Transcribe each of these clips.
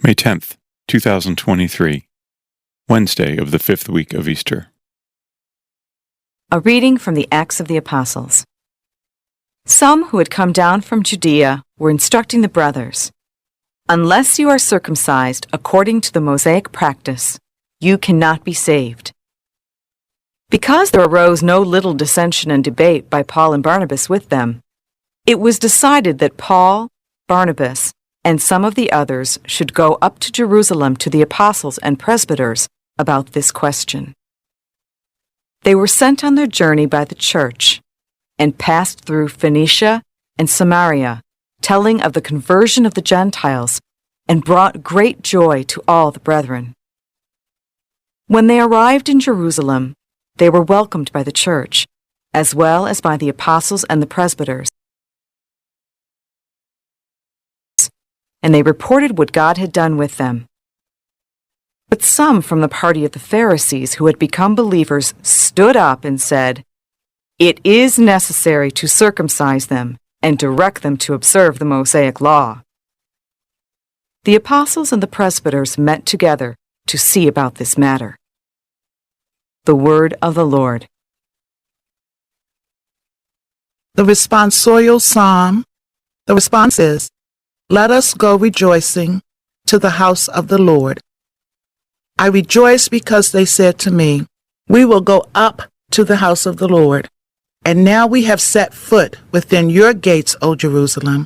May 10th, 2023, Wednesday of the 5th week of Easter. A reading from the Acts of the Apostles. Some who had come down from Judea were instructing the brothers, "Unless you are circumcised according to the Mosaic practice, you cannot be saved." Because there arose no little dissension and debate by Paul and Barnabas with them, it was decided that Paul, Barnabas, and some of the others should go up to Jerusalem to the apostles and presbyters about this question. They were sent on their journey by the church and passed through Phoenicia and Samaria, telling of the conversion of the Gentiles, and brought great joy to all the brethren. When they arrived in Jerusalem, they were welcomed by the church, as well as by the apostles and the presbyters, and they reported what God had done with them. But some from the party of the Pharisees who had become believers stood up and said, "It is necessary to circumcise them and direct them to observe the Mosaic law." The apostles and the presbyters met together to see about this matter. The word of the Lord. The responsorial psalm. The response is, "Let us go rejoicing to the house of the Lord. I rejoice because they said to me, 'We will go up to the house of the Lord.' And now we have set foot within your gates, O Jerusalem.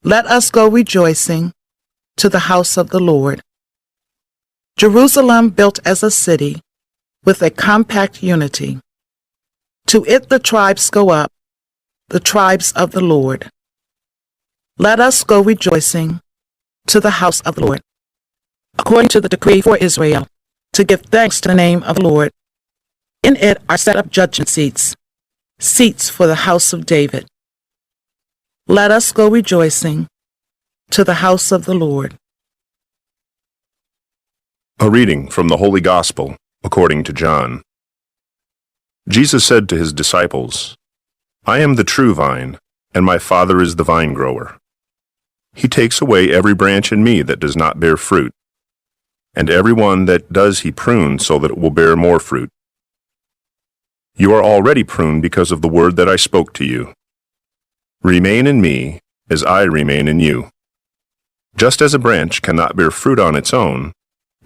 Let us go rejoicing to the house of the Lord. Jerusalem built as a city with a compact unity. To it the tribes go up, the tribes of the Lord. Let us go rejoicing to the house of the Lord, according to the decree for Israel, to give thanks to the name of the Lord. In it are set up judgment seats, seats for the house of David. Let us go rejoicing to the house of the Lord." A reading from the Holy Gospel according to John. Jesus said to his disciples, "I am the true vine, and my Father is the vine grower. He takes away every branch in me that does not bear fruit, and every one that does he prunes so that it will bear more fruit. You are already pruned because of the word that I spoke to you. Remain in me as I remain in you. Just as a branch cannot bear fruit on its own,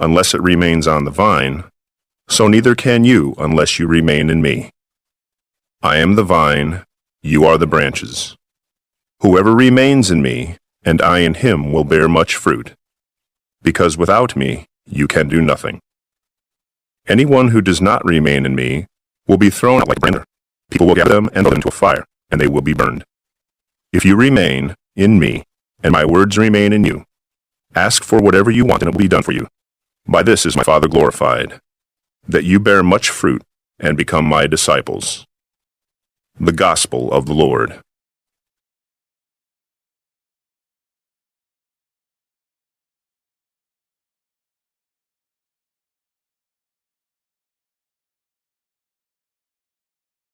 unless it remains on the vine, so neither can you unless you remain in me. I am the vine, you are the branches. Whoever remains in me, and I in him, will bear much fruit, because without me you can do nothing. Anyone who does not remain in me will be thrown out like a branch. People will gather them and throw them into a fire, and they will be burned. If you remain in me, and my words remain in you, ask for whatever you want, and it will be done for you. By this is my Father glorified, that you bear much fruit and become my disciples." The Gospel of the Lord.